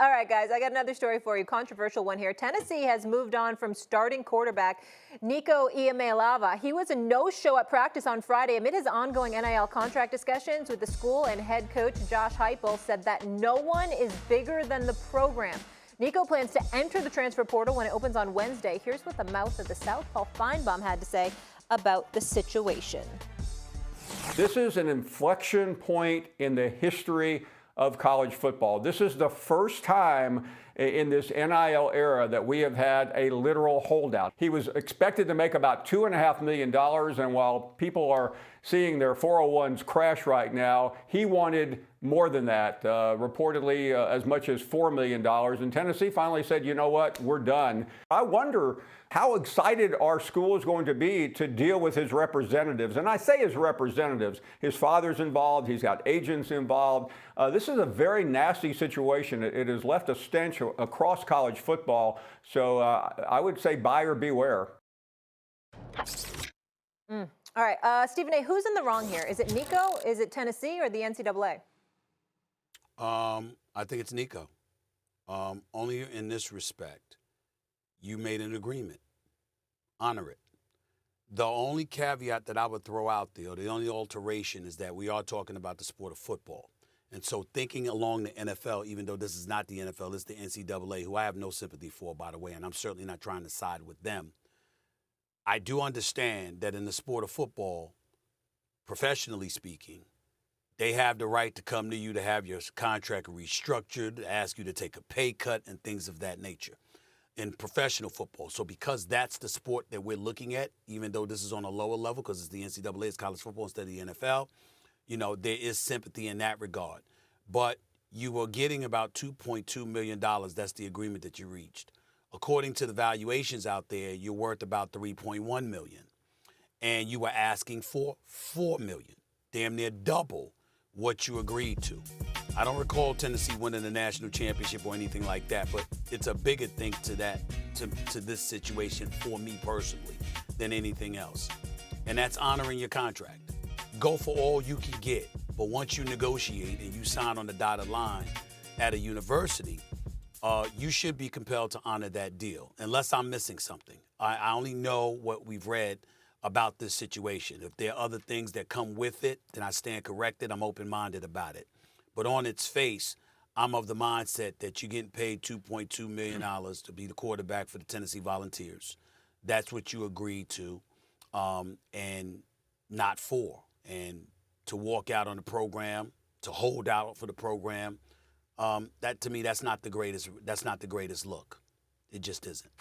All right, guys, I got another story for you. Controversial one here. Tennessee has moved on from starting quarterback Nico Iamaleava. He was a no-show at practice on Friday amid his ongoing NIL contract discussions with the school, and head coach Josh Heupel said that no one is bigger than the program. Nico plans to enter the transfer portal when it opens on Wednesday. Here's what the mouth of the South, Paul Feinbaum, had to say about the situation. This is an inflection point in the history of college football. This is the first time in this NIL era that we have had a literal holdout. He was expected to make about $2.5 million, and while people are seeing their 401s crash right now, he wanted more than that, reportedly as much as $4 million. And Tennessee finally said, you know what, we're done. I wonder how excited our school is going to be to deal with his representatives. And I say his representatives. His father's involved. He's got agents involved. This is a very nasty situation. It has left a stench across college football. So I would say buyer beware. All right, Stephen A., who's in the wrong here? Is it Nico? Is it Tennessee or the NCAA? I think it's Nico. Only in this respect. You made an agreement. Honor it. The only caveat that I would throw out there, or the only alteration, is that we are talking about the sport of football. And so thinking along the NFL, even though this is not the NFL, it's the NCAA, who I have no sympathy for, by the way, and I'm certainly not trying to side with them. I do understand that in the sport of football, professionally speaking, they have the right to come to you to have your contract restructured, to ask you to take a pay cut and things of that nature in professional football. So because that's the sport that we're looking at, even though this is on a lower level because it's the NCAA, it's college football instead of the NFL, you know, there is sympathy in that regard. But you were getting about $2.2 million. That's the agreement that you reached. According to the valuations out there, you're worth about $3.1 million. And you were asking for $4 million, damn near double what you agreed to. I don't recall Tennessee winning a national championship or anything like that, but it's a bigger thing to that, to this situation for me personally than anything else. And that's honoring your contract. Go for all you can get, but once you negotiate and you sign on the dotted line at a university, you should be compelled to honor that deal, unless I'm missing something. I only know what we've read about this situation. If there are other things that come with it, then I stand corrected. I'm open-minded about it. But on its face, I'm of the mindset that you're getting paid $2.2 million to be the quarterback for the Tennessee Volunteers. That's what you agreed to, and not for. And to walk out on the program, to hold out for the program, that to me, that's not the greatest look. It just isn't.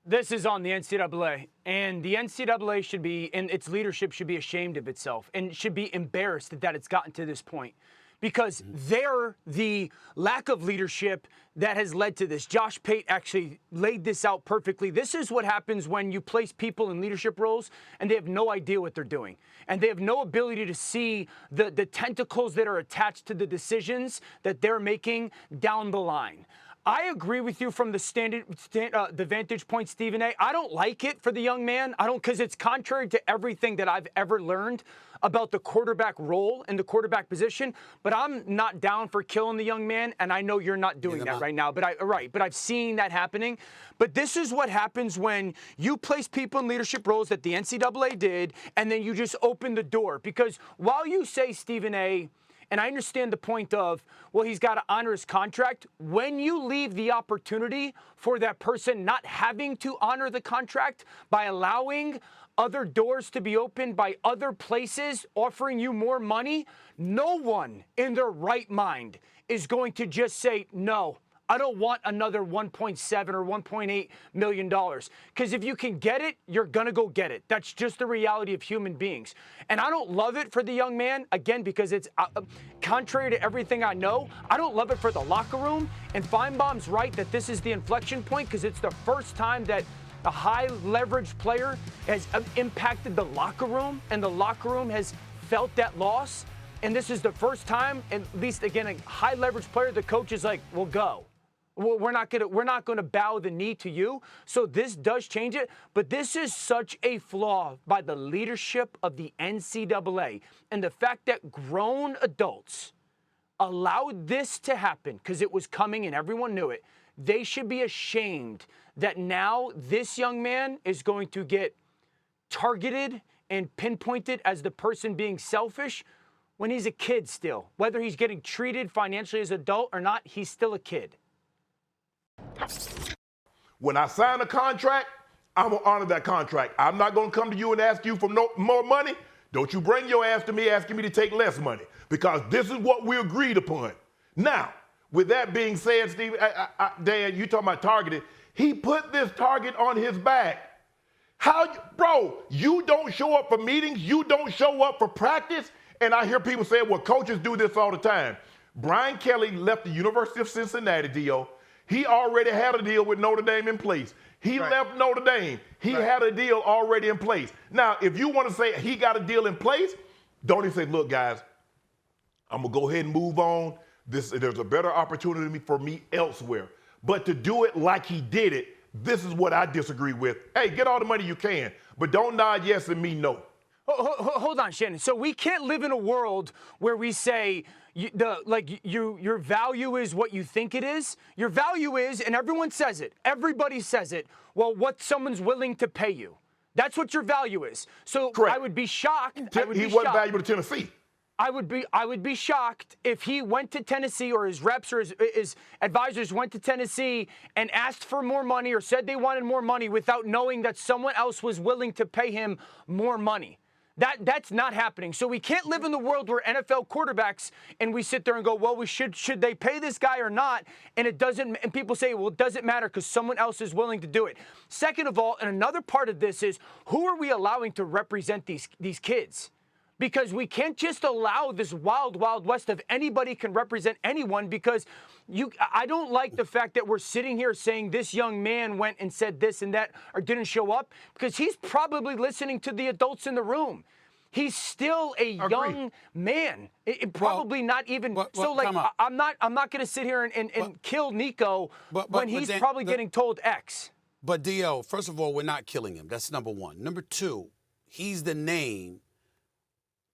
This is on the NCAA, and the NCAA should be, and its leadership should be ashamed of itself and should be embarrassed that it's gotten to this point, because they're the lack of leadership that has led to this. Josh Pate actually laid this out perfectly. This is what happens when you place people in leadership roles and they have no idea what they're doing. And they have no ability to see the tentacles that are attached to the decisions that they're making down the line. I agree with you from the vantage point, Stephen A. I don't like it for the young man. Because it's contrary to everything that I've ever learned about the quarterback role and the quarterback position. But I'm not down for killing the young man, and I know you're not doing that right now. But I've seen that happening. But this is what happens when you place people in leadership roles that the NCAA did, and then you just open the door. Because while you say, Stephen A., and I understand the point of, well, he's got to honor his contract. When you leave the opportunity for that person not having to honor the contract by allowing other doors to be opened by other places offering you more money, no one in their right mind is going to just say, no, I don't want another $1.7 or $1.8 million. Because if you can get it, you're going to go get it. That's just the reality of human beings. And I don't love it for the young man, again, because it's contrary to everything I know. I don't love it for the locker room. And Feinbaum's right that this is the inflection point, because it's the first time that a high-leverage player has impacted the locker room, and the locker room has felt that loss. And this is the first time, at least, again, a high-leverage player, the coach is like, well, go. We're not gonna bow the knee to you. So this does change it, but this is such a flaw by the leadership of the NCAA, and the fact that grown adults allowed this to happen because it was coming and everyone knew it, they should be ashamed that now this young man is going to get targeted and pinpointed as the person being selfish when he's a kid still. Whether he's getting treated financially as an adult or not, he's still a kid. When I sign a contract, I'm going to honor that contract. I'm not going to come to you and ask you for more money. Don't you bring your ass to me asking me to take less money, because this is what we agreed upon. Now, with that being said, Steve, Dan, you talking about targeted. He put this target on his back. Bro, you don't show up for meetings. You don't show up for practice. And I hear people say, well, coaches do this all the time. Brian Kelly left the University of Cincinnati deal. He already had a deal with Notre Dame in place. He left Notre Dame. He had a deal already in place. Now, if you want to say he got a deal in place, don't even say, look, guys, I'm going to go ahead and move on. There's a better opportunity for me elsewhere. But to do it like he did it, this is what I disagree with. Hey, get all the money you can, but don't nod yes and me no. Hold on, Shannon. So we can't live in a world where we say your value is what you think it is. Your value is, and everyone says it, everybody says it, well, what someone's willing to pay you. That's what your value is. So Correct. I would be shocked. He wasn't valuable to Tennessee. I would be shocked if he went to Tennessee, or his reps or his advisors went to Tennessee and asked for more money or said they wanted more money without knowing that someone else was willing to pay him more money. That's not happening. So we can't live in the world where NFL quarterbacks and we sit there and go, well, should they pay this guy or not? And it doesn't. And people say, well, it doesn't matter because someone else is willing to do it. Second of all, and another part of this is, who are we allowing to represent these kids? Because we can't just allow this wild, wild west of anybody can represent anyone, because I don't like the fact that we're sitting here saying this young man went and said this and that or didn't show up, because he's probably listening to the adults in the room. He's still a young man. Probably not even. I'm not going to sit here and kill Nico when he's probably getting told X. But D.O., first of all, we're not killing him. That's number one. Number two, he's the name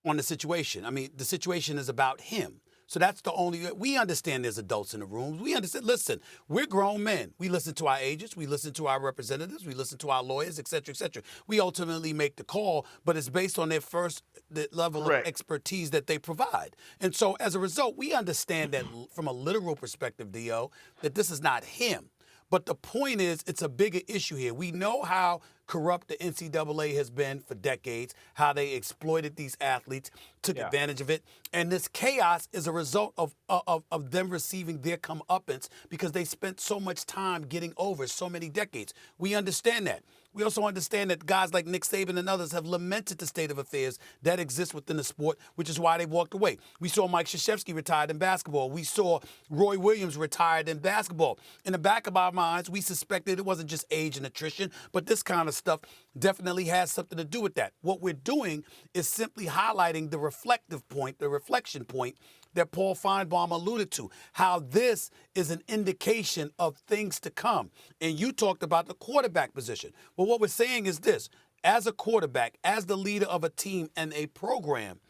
on the situation. I mean, the situation is about him. So that's the only, we understand there's adults in the rooms. We understand, listen, we're grown men. We listen to our agents. We listen to our representatives. We listen to our lawyers, et cetera, et cetera. We ultimately make the call, but it's based on the level of expertise that they provide. And so as a result, we understand that from a literal perspective, D.O., that this is not him. But the point is, it's a bigger issue here. We know how corrupt the NCAA has been for decades, how they exploited these athletes, took advantage of it. And this chaos is a result of them receiving their comeuppance because they spent so much time getting over so many decades. We understand that. We also understand that guys like Nick Saban and others have lamented the state of affairs that exists within the sport, which is why they walked away. We saw Mike Krzyzewski retired in basketball. We saw Roy Williams retired in basketball. In the back of our minds, we suspected it wasn't just age and attrition, but this kind of stuff definitely has something to do with that. What we're doing is simply highlighting the reflective point, the reflection point that Paul Feinbaum alluded to, how this is an indication of things to come. And you talked about the quarterback position. Well, what we're saying is this: as a quarterback, as the leader of a team and a program,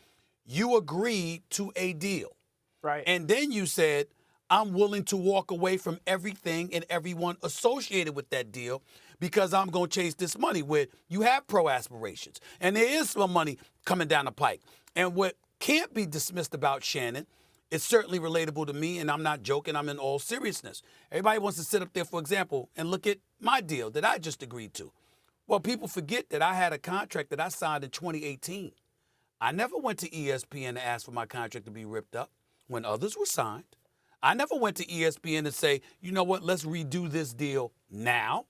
you agreed to a deal. Right. And then you said, I'm willing to walk away from everything and everyone associated with that deal because I'm going to chase this money, where you have pro aspirations. And there is some money coming down the pike. And what can't be dismissed about Shannon, it's certainly relatable to me, and I'm not joking, I'm in all seriousness. Everybody wants to sit up there, for example, and look at my deal that I just agreed to. Well, people forget that I had a contract that I signed in 2018. I never went to ESPN to ask for my contract to be ripped up when others were signed. I never went to ESPN to say, you know what, let's redo this deal now.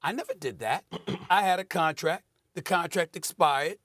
I never did that. I had a contract. The contract expired.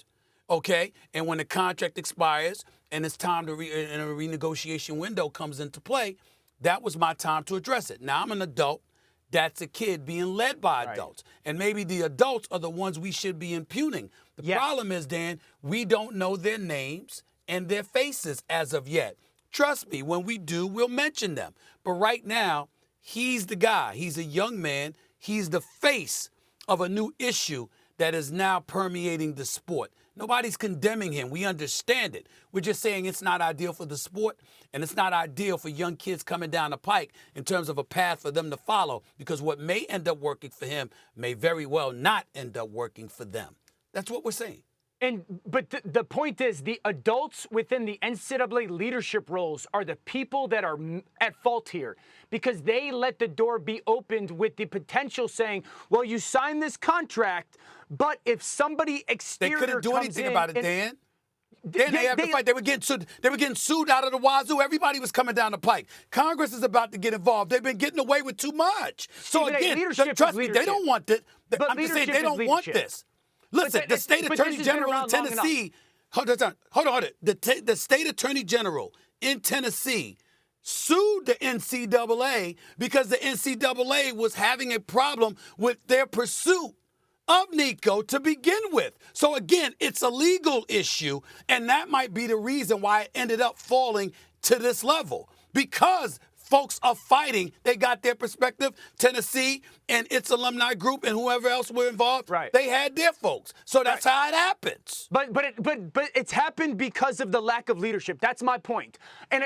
Okay, and when the contract expires and it's time to and a renegotiation window comes into play, that was my time to address it. Now I'm an adult. That's a kid being led by adults. And maybe the adults are the ones we should be impugning. The problem is, Dan, we don't know their names and their faces as of yet. Trust me, when we do, we'll mention them. But right now, he's the guy. He's a young man. He's the face of a new issue that is now permeating the sport. Nobody's condemning him. We understand it. We're just saying it's not ideal for the sport, and it's not ideal for young kids coming down the pike in terms of a path for them to follow, because what may end up working for him may very well not end up working for them. That's what we're saying. But the point is, the adults within the NCAA leadership roles are the people that are at fault here, because they let the door be opened with the potential saying, well, you signed this contract, but if somebody exterior They couldn't do anything about it, Dan. Then they have to fight. They were getting sued out of the wazoo. Everybody was coming down the pike. Congress is about to get involved. They've been getting away with too much. So again, trust me, they don't want it. I'm just saying they don't want this. Listen, the state attorney general in Tennessee. Hold on. The state attorney general in Tennessee sued the NCAA because the NCAA was having a problem with their pursuit of Nico to begin with. So again, it's a legal issue, and that might be the reason why it ended up falling to this level, because folks are fighting. They got their perspective. Tennessee and its alumni group and whoever else were involved, right, they had their folks. So that's how it happens. But it's happened because of the lack of leadership. That's my point. And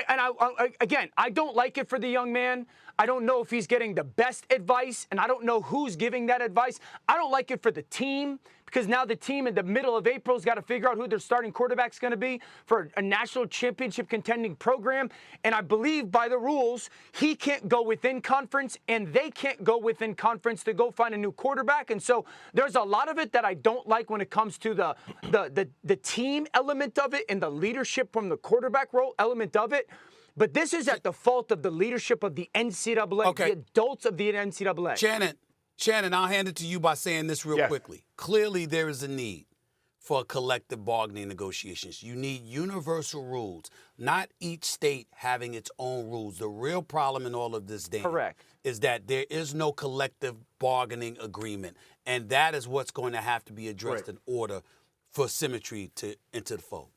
again, I don't like it for the young man. I don't know if he's getting the best advice, and I don't know who's giving that advice. I don't like it for the team, because now the team in the middle of April has got to figure out who their starting quarterback's going to be for a national championship contending program. And I believe by the rules, he can't go within conference, and they can't go within conference to go find a new quarterback. And so there's a lot of it that I don't like when it comes to the team element of it and the leadership from the quarterback role element of it. But this is at the fault of the leadership of the NCAA, the adults of the NCAA. Shannon, I'll hand it to you by saying this real quickly. Clearly, there is a need for collective bargaining negotiations. You need universal rules, not each state having its own rules. The real problem in all of this, Dan, is that there is no collective bargaining agreement, and that is what's going to have to be addressed in order for symmetry to enter the fold.